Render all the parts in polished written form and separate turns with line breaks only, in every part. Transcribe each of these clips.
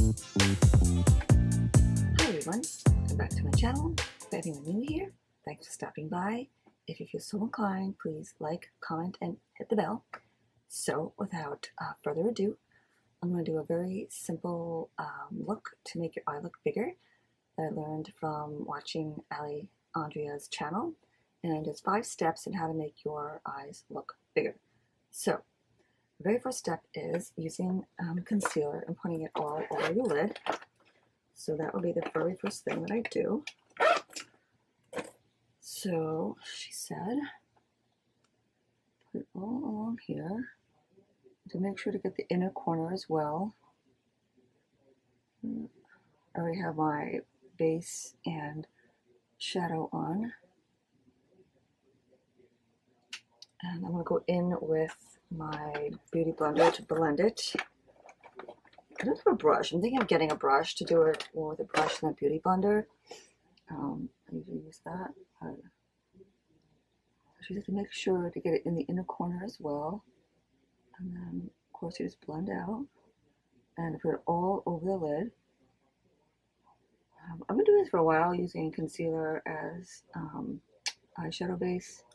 Hi everyone, welcome back to my channel. If anyone new here, thanks for stopping by. If you feel so inclined, please like, comment, and hit the bell. So without further ado, I'm going to do a very simple look to make your eye look bigger that I learned from watching Ali Andrea's channel. And it's 5 steps in how to make your eyes look bigger. So the very first step is using concealer and putting it all over your lid. So that will be the very first thing that I do. So she said, put it all along here to make sure to get the inner corner as well. I already have my base and shadow on. And I'm going to go in with my beauty blender to blend it. I don't have a brush. I'm thinking of getting a brush to do it more with a brush than a beauty blender. I usually use that. So you have to make sure to get it in the inner corner as well. And then, of course, you just blend out and put it all over the lid. I've been doing this for a while, using concealer as eyeshadow base.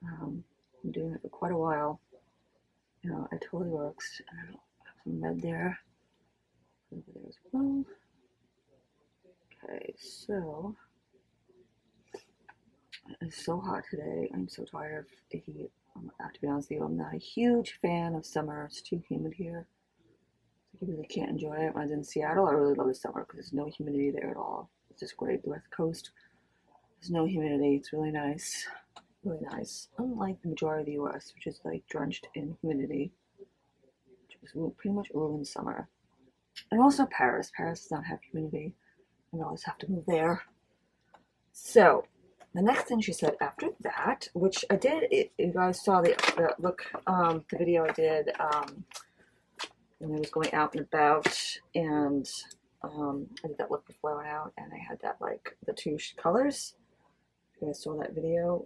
I'm doing it for quite a while. You know, it totally works. And I have some red there. Over there as well. Okay, so it's so hot today. I'm so tired of the heat. I have to be honest with you, I'm not a huge fan of summer. It's too humid here. You really can't enjoy it. When I was in Seattle, I really love the summer because there's no humidity there at all. It's just great. The West Coast, there's no humidity. It's really nice. Really nice. Unlike the majority of the US, which is like drenched in humidity, which is pretty much ruins summer. And also Paris. Paris does not have humidity. And I always have to move there. So the next thing she said after that, which I did, you guys saw the video I did when I was going out and about, and I did that look before I went out, and I had that, like, the 2 colors. You guys saw that video.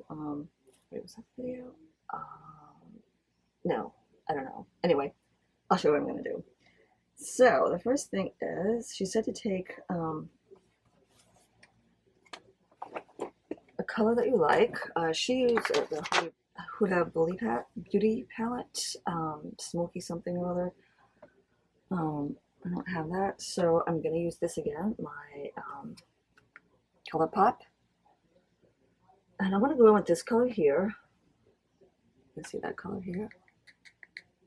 Wait, was that the video? No, I don't know. Anyway, I'll show you what I'm going to do. So the first thing is, she said to take a color that you like. She used the Huda Beauty Palette, smoky something or other. I don't have that, so I'm going to use this again, my ColourPop. And I'm going to go in with this color here. You can see that color here.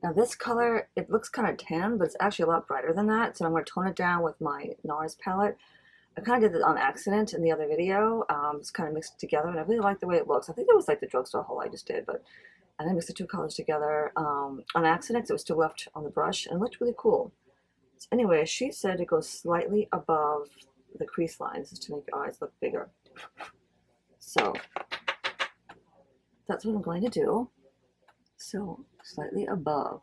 Now this color, it looks kind of tan, but it's actually a lot brighter than that, so I'm going to tone it down with my NARS palette. I kind of did it on accident in the other video. It's kind of mixed together, and I really like the way it looks. I think it was like the drugstore haul I just did, but I then mixed the 2 colors together on accident, so it was still left on the brush, and it looked really cool. So anyway, she said to go slightly above the crease lines to make your eyes look bigger. So that's what I'm going to do. So slightly above.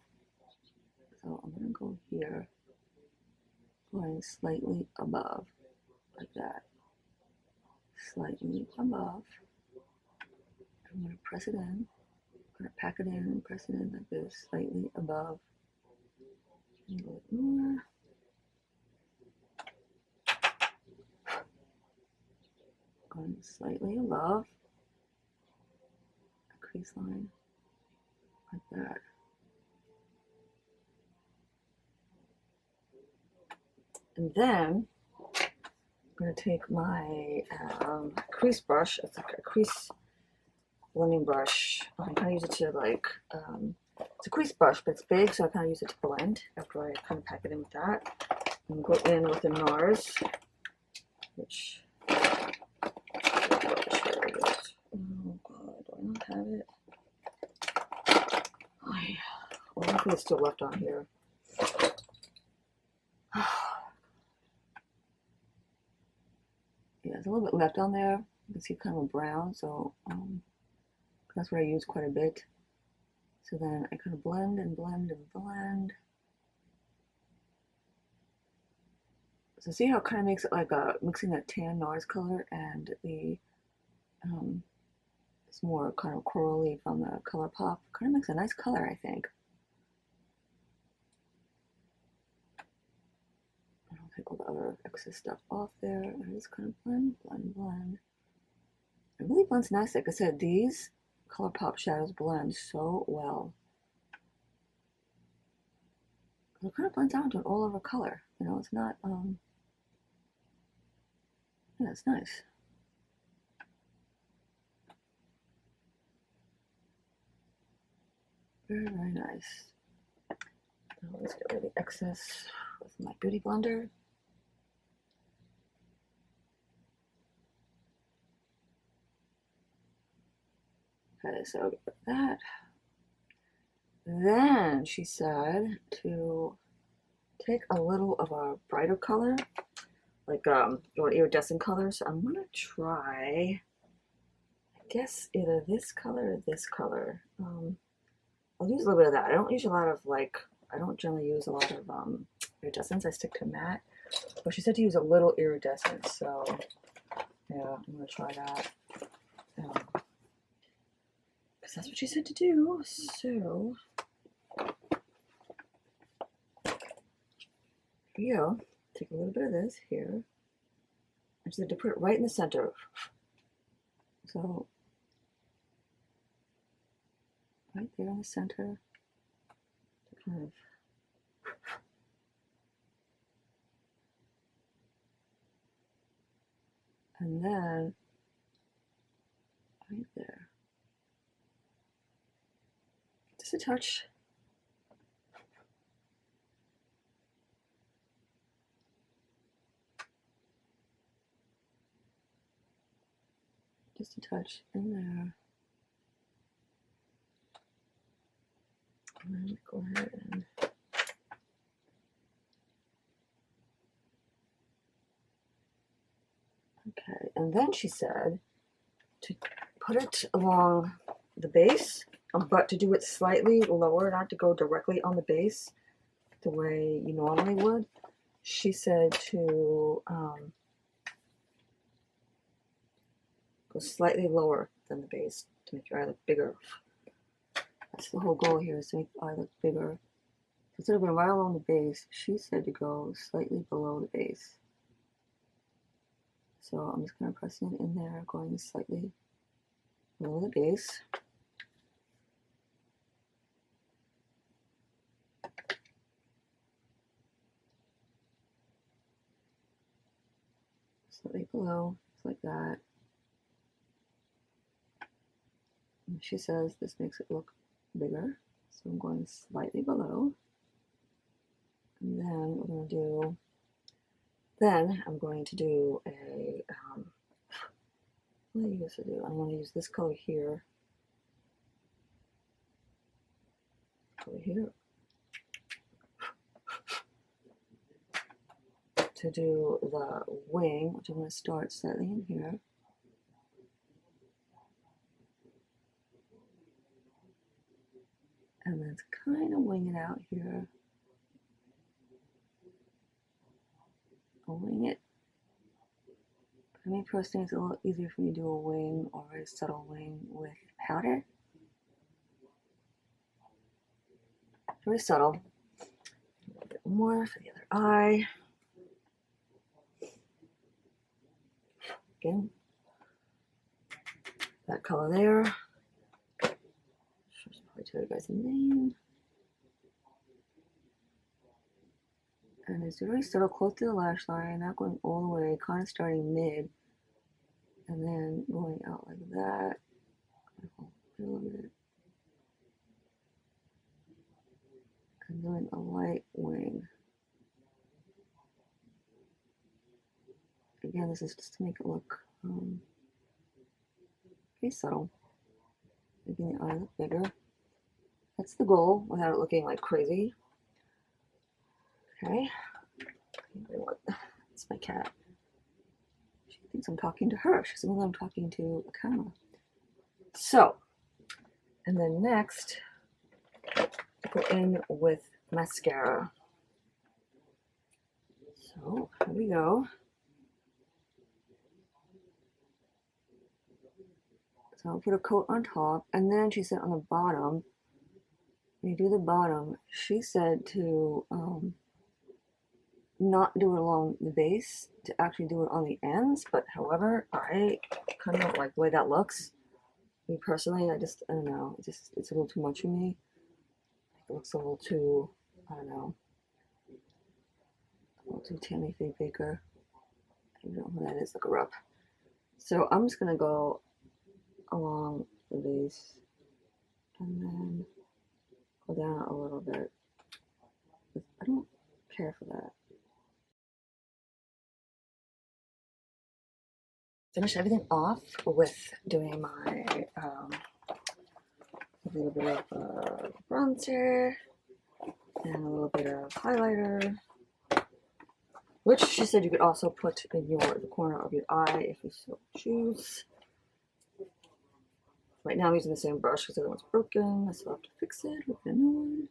So I'm going to go here, going slightly above, like that. Slightly above. I'm going to press it in. I'm going to pack it in and press it in like this, slightly above. A little bit more. Going slightly above a crease line, like that. And then I'm going to take my crease brush. It's like a crease blending brush. I kind of use it to, like, it's a crease brush, but it's big, so I kind of use it to blend after I kind of pack it in with that. And go in with the NARS, which, oh god, do I not have it? Oh, yeah. Well, I think it's still left on here. Yeah, there's a little bit left on there. You can see kind of a brown, so that's what I use quite a bit. So then I kind of blend and blend and blend. So see how it kind of makes it like mixing that tan NARS color and the it's more kind of corally from the ColourPop. Kind of makes a nice color, I think. other excess stuff off there. I just kind of blend, blend, blend. It really blends nice. Like I said, these ColourPop shadows blend so well. It kind of blends out into an all over color. You know, it's not, yeah, it's nice. Very, very nice. Now let's get rid of the excess with my Beauty Blender. Okay, so get rid of that. Then she said to take a little of a brighter color, like iridescent color. So I'm gonna try, I guess, either this color or this color. I'll use a little bit of that. I don't use a lot of I don't generally use a lot of iridescence. I stick to matte. But she said to use a little iridescence, so yeah, I'm gonna try that. Because that's what she said to do. So here we go. Take a little bit of this here. I just had to put it right in the center. So right there in the center. Kind of and then right there. Just a touch. Just a touch in there. And then go ahead and okay, and then she said to put it along the base, but to do it slightly lower, not to go directly on the base the way you normally would. She said to go slightly lower than the base to make your eye look bigger. That's the whole goal here, is to make the eye look bigger. Instead of going right along the base, she said to go slightly below the base. So I'm just kind of pressing it in there, going slightly below the base. Slightly below, just like that. And she says this makes it look bigger. So I'm going slightly below. And then we're going to do, I'm going to do a, what do you guys do? I'm going to use this color here. Over here. To do the wing, which I'm going to start slightly in here. And then kind of wing it out here. I'll wing it. For me personally, it's a little easier for me to do a wing or a subtle wing with powder. Very subtle. A little bit more for the other eye. Again, that color there. Should probably tell you guys the name. And it's very subtle, close to the lash line, not going all the way, kind of starting mid, and then going out like that. A little bit. And doing a light wing. Again, this is just to make it look pretty subtle, making the eye look bigger. That's the goal, without it looking like crazy. Okay. It's my cat. She thinks I'm talking to her. She thinks I'm talking to a camera. So, and then next, go in with mascara. So, here we go. So I'll put a coat on top, and then she said on the bottom, when you do the bottom, she said to not do it along the base, to actually do it on the ends, but however, I kind of don't like the way that looks. Me personally, I don't know, it's a little too much for me. It looks a little too, I don't know, a little too Tammy Faye Baker. I don't know who that is, look her up. So I'm just gonna go along the base and then go down a little bit. I don't care for that. Finish everything off with doing my a little bit of bronzer and a little bit of highlighter, which she said you could also put in the corner of your eye if you so choose. Right now I'm using the same brush because the other one's broken. I still have to fix it with the new one.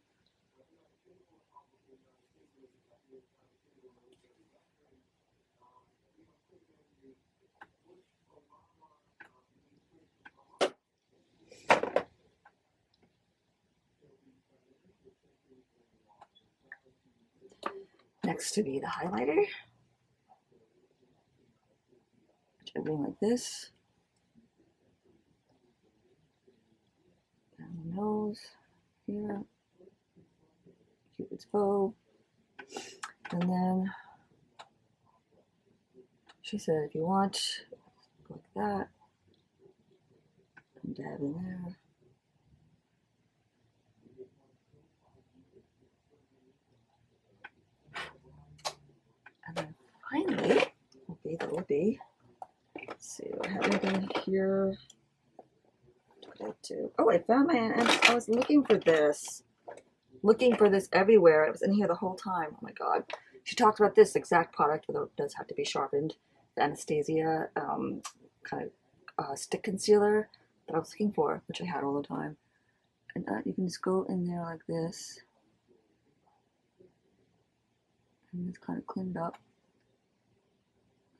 Next to be the highlighter. Everything like this. Down the nose, here. Cupid's bow. And then she said if you want, go like that. And dab in there. And then finally, will be, let's see, do I have anything here? What did I do? Oh, I found I was looking for this everywhere. It was in here the whole time. Oh my god. She talked about this exact product, although it does have to be sharpened. The Anastasia kind of stick concealer that I was looking for, which I had all the time. And you can just go in there like this. And it's kind of cleaned up.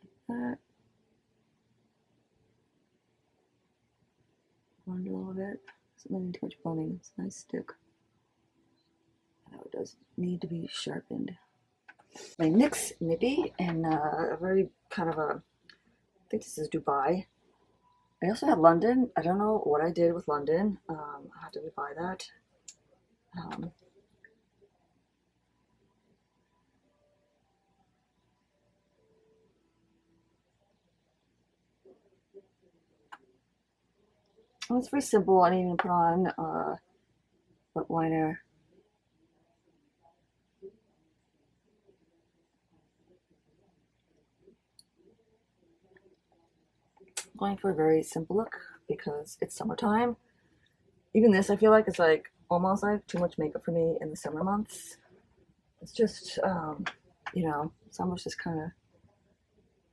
Like that. Blend a little bit. Doesn't need too much blending. It's a nice stick. I know it does need to be sharpened. My NYX nippy and a very kind of a, I think this is Dubai. I also had London. I don't know what I did with London. I'll have to rebuy that. Oh, it's very simple. I didn't even put on lip liner. I'm going for a very simple look because it's summertime. Even this, I feel like it's like almost like too much makeup for me in the summer months. It's just, you know, summer's just kind of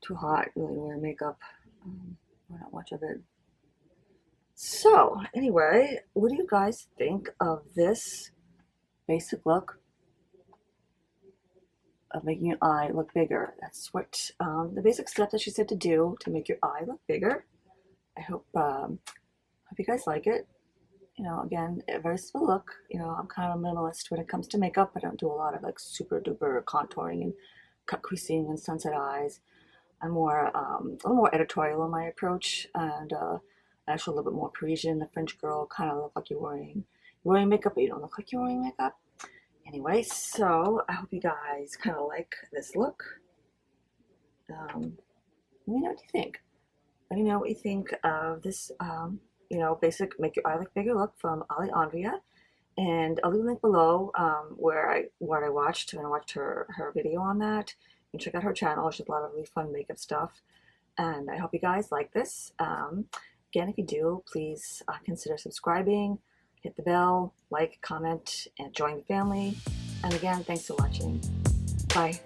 too hot really to wear makeup. Not much of it. So anyway, what do you guys think of this basic look of making your eye look bigger? That's what the basic step that she said to do to make your eye look bigger. I hope you guys like it. You know, again, a very simple look. You know, I'm kind of a minimalist when it comes to makeup. I don't do a lot of like super duper contouring and cut creasing and sunset eyes. I'm more a little more editorial in my approach, and actually a little bit more Parisian. The French girl kind of look like you're wearing makeup, but you don't look like you're wearing makeup. Anyway, so I hope you guys kind of like this look. Let me know what you think. Let me know what you think of this, you know, basic make your eye look bigger look from Ali Andreea. And I'll leave a link below where I watched, and I watched her video on that. You can check out her channel. She has a lot of really fun makeup stuff. And I hope you guys like this. Again, if you do, please consider subscribing, hit the bell, like, comment, and join the family. And again, thanks for watching. Bye.